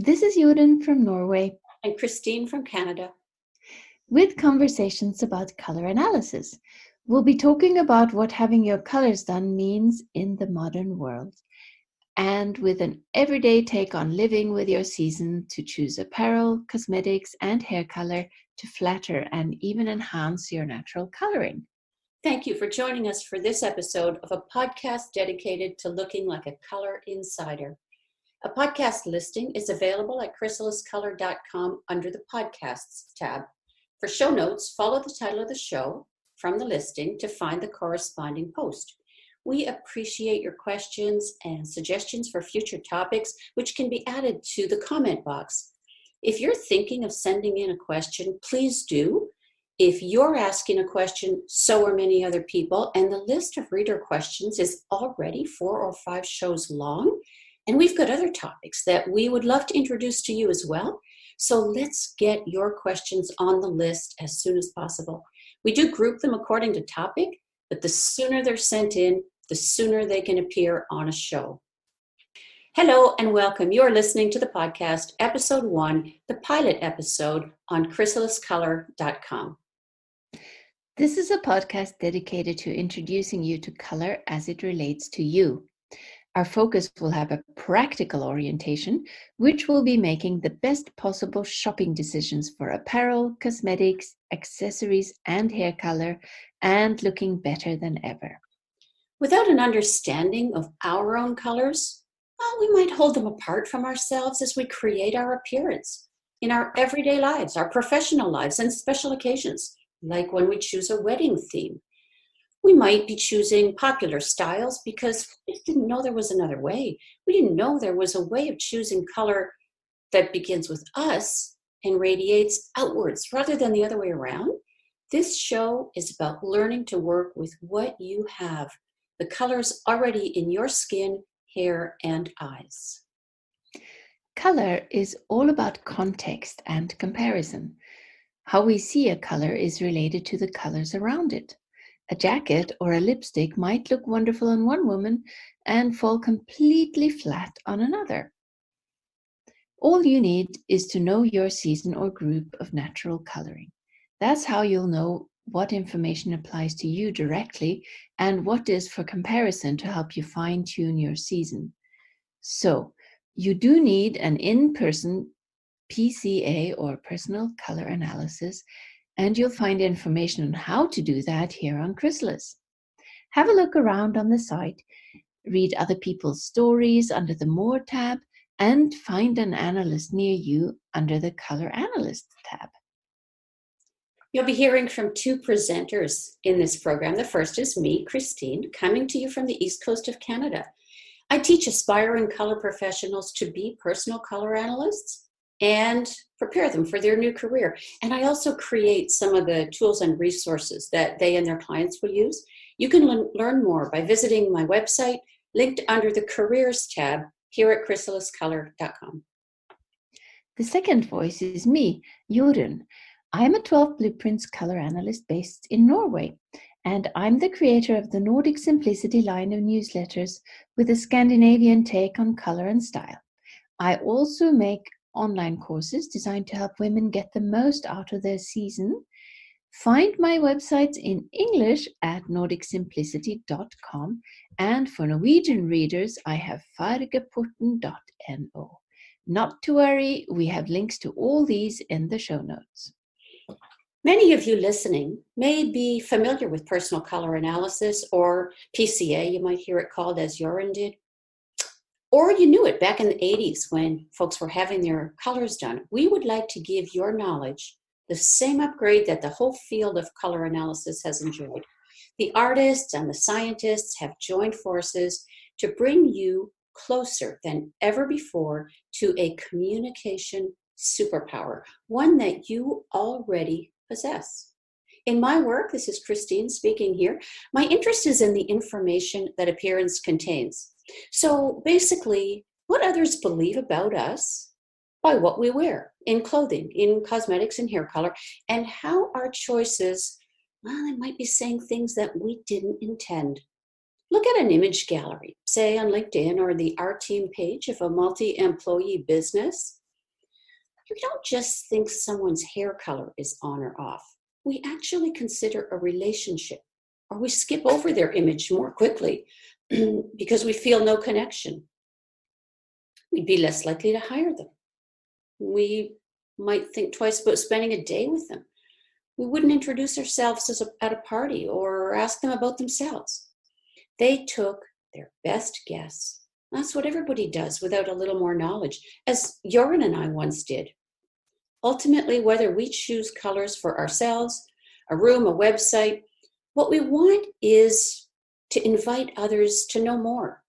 This is Jorunn from Norway And Christine from Canada. with conversations about color analysis. We'll be talking about what having your colors done means in the modern world, and with an everyday take on living with your season to choose apparel, cosmetics, and hair color to flatter and even enhance your natural coloring. Thank you for joining us for this episode of a podcast dedicated to looking like a color insider. A podcast listing is available at chrysaliscolor.com under the Podcasts tab. For show notes, follow the title of the show from the listing to find the corresponding post. We appreciate your questions and suggestions for future topics, which can be added to the comment box. If you're thinking of sending in a question, please do. If you're asking a question, so are many other people, and the list of reader questions is already 4 or 5 shows long. And we've got other topics that we would love to introduce to you as well. So let's get your questions on the list as soon as possible. We do group them according to topic, but the sooner they're sent in, the sooner they can appear on a show. Hello and welcome. You are listening to the podcast, episode 1, the pilot episode on chrysaliscolor.com. This is a podcast dedicated to introducing you to color as it relates to you. Our focus will have a practical orientation, which will be making the best possible shopping decisions for apparel, cosmetics, accessories, and hair color, and looking better than ever. Without an understanding of our own colors, we might hold them apart from ourselves as we create our appearance in our everyday lives, our professional lives, and special occasions, like when we choose a wedding theme. We might be choosing popular styles because we didn't know there was another way. We didn't know there was a way of choosing color that begins with us and radiates outwards rather than the other way around. This show is about learning to work with what you have, the colors already in your skin, hair, and eyes. Color is all about context and comparison. How we see a color is related to the colors around it. A jacket or a lipstick might look wonderful on one woman and fall completely flat on another. All you need is to know your season or group of natural coloring. That's how you'll know what information applies to you directly and what is for comparison to help you fine-tune your season. So, you do need an in-person PCA or personal color analysis, and you'll find information on how to do that here on Chrysalis. Have a look around on the site, read other people's stories under the More tab, and find an analyst near you under the Color Analyst tab. You'll be hearing from 2 presenters in this program. The first is me, Christine, coming to you from the East Coast of Canada. I teach aspiring color professionals to be personal color analysts and prepare them for their new career. And I also create some of the tools and resources that they and their clients will use. You can learn more by visiting my website, linked under the Careers tab here at chrysaliscolor.com. The second voice is me, Jorunn. I'm a 12 Blueprints color analyst based in Norway, and I'm the creator of the Nordic Simplicity line of newsletters with a Scandinavian take on color and style. I also make online courses designed to help women get the most out of their season. Find my websites in English at nordicsimplicity.com, and for Norwegian readers, I have fargeporten.no. Not to worry, we have links to all these in the show notes. Many of you listening may be familiar with personal color analysis, or PCA, you might hear it called, as Jorunn did. Or you knew it back in the 80s when folks were having their colors done. We would like to give your knowledge the same upgrade that the whole field of color analysis has enjoyed. The artists and the scientists have joined forces to bring you closer than ever before to a communication superpower, one that you already possess. In my work, this is Christine speaking here, my interest is in the information that appearance contains. So basically, what others believe about us by what we wear in clothing, in cosmetics and hair color, and how our choices, they might be saying things that we didn't intend. Look at an image gallery, say on LinkedIn or the Our Team page of a multi-employee business. We don't just think someone's hair color is on or off. We actually consider a relationship, or we skip over their image more quickly because we feel no connection. We'd be less likely to hire them. We might think twice about spending a day with them. We wouldn't introduce ourselves at a party or ask them about themselves. They took their best guess. That's what everybody does without a little more knowledge, as Jorunn and I once did. Ultimately, whether we choose colors for ourselves, a room, a website, what we want is to invite others to know more,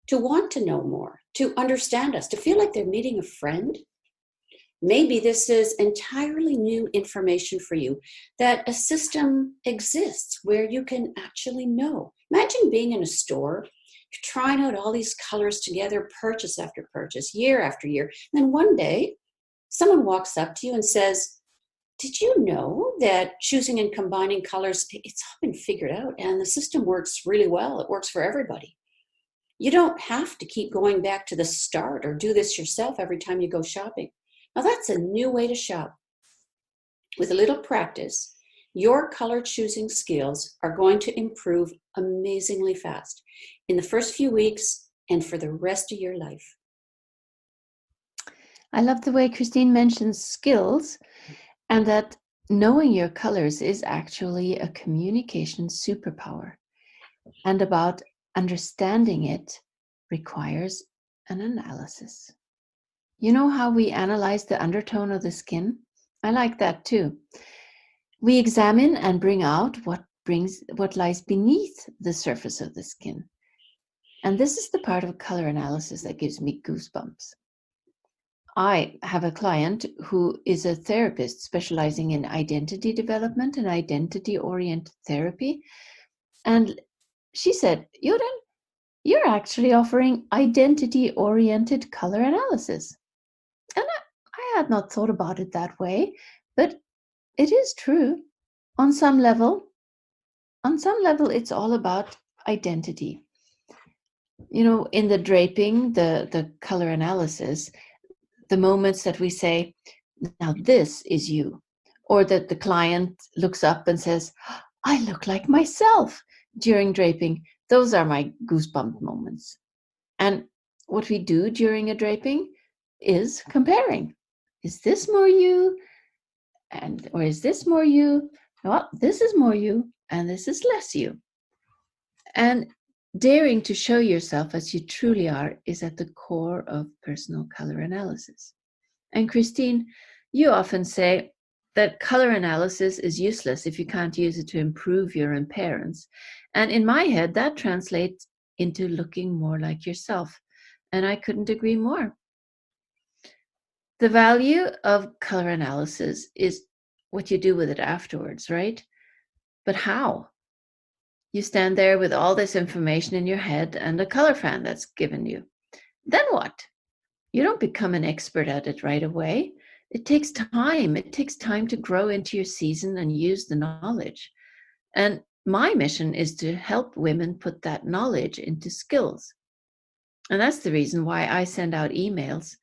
to want to know more, to understand us, to feel like they're meeting a friend. Maybe this is entirely new information for you, that a system exists where you can actually know. Imagine being in a store, you're trying out all these colors together, purchase after purchase, year after year. And then one day, someone walks up to you and says, did you know that choosing and combining colors, it's all been figured out and the system works really well. It works for everybody. You don't have to keep going back to the start or do this yourself every time you go shopping. Now that's a new way to shop. With a little practice, your color choosing skills are going to improve amazingly fast in the first few weeks and for the rest of your life. I love the way Christine mentions skills, and that knowing your colors is actually a communication superpower. And about understanding it requires an analysis. You know how we analyze the undertone of the skin? I like that too. We examine and bring out what lies beneath the surface of the skin. And this is the part of color analysis that gives me goosebumps. I have a client who is a therapist specializing in identity development and identity-oriented therapy. And she said, Jorunn, you're actually offering identity-oriented color analysis. And I had not thought about it that way, but it is true. On some level, it's all about identity. You know, in the draping, the color analysis, the moments that we say, now this is you, or that the client looks up and says, I look like myself during draping, those are my goosebump moments. And what we do during a draping is comparing. Is this more you? Or is this more you? Well, this is more you, and this is less you. And daring to show yourself as you truly are is at the core of personal color analysis. And Christine, you often say that color analysis is useless if you can't use it to improve your appearance. And in my head, that translates into looking more like yourself. And I couldn't agree more. The value of color analysis is what you do with it afterwards, right? But how? You stand there with all this information in your head and a color fan that's given you. Then what? You don't become an expert at it right away. It takes time. It takes time to grow into your season and use the knowledge. And my mission is to help women put that knowledge into skills. And that's the reason why I send out emails,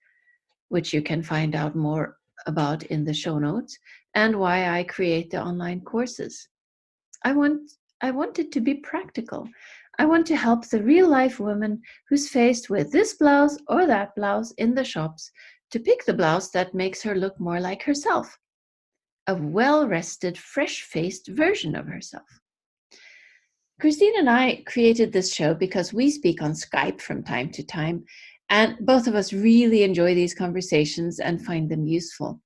which you can find out more about in the show notes, and why I create the online courses. I want it to be practical. I want to help the real life woman who's faced with this blouse or that blouse in the shops to pick the blouse that makes her look more like herself, a well-rested, fresh-faced version of herself. Christine and I created this show because we speak on Skype from time to time, and both of us really enjoy these conversations and find them useful.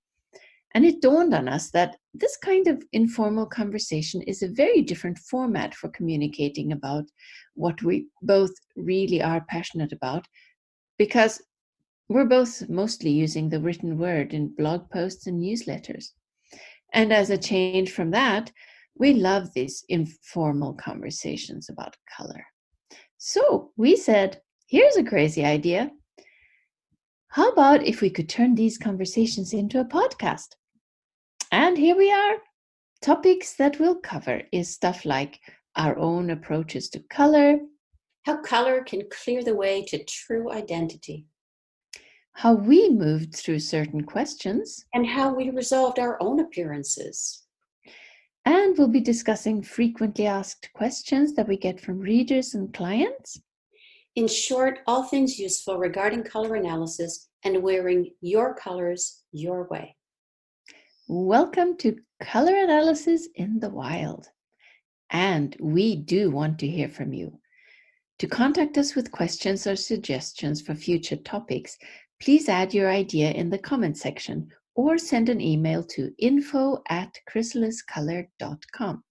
And it dawned on us that this kind of informal conversation is a very different format for communicating about what we both really are passionate about, because we're both mostly using the written word in blog posts and newsletters. And as a change from that, we love these informal conversations about color. So we said, here's a crazy idea. How about if we could turn these conversations into a podcast? And here we are. Topics that we'll cover is stuff like our own approaches to color, how color can clear the way to true identity, how we moved through certain questions, and how we resolved our own appearances. and we'll be discussing frequently asked questions that we get from readers and clients. In short, all things useful regarding color analysis and wearing your colors your way. Welcome to Color Analysis in the Wild. And we do want to hear from you. To contact us with questions or suggestions for future topics, please add your idea in the comment section or send an email to info@chrysaliscolor.com.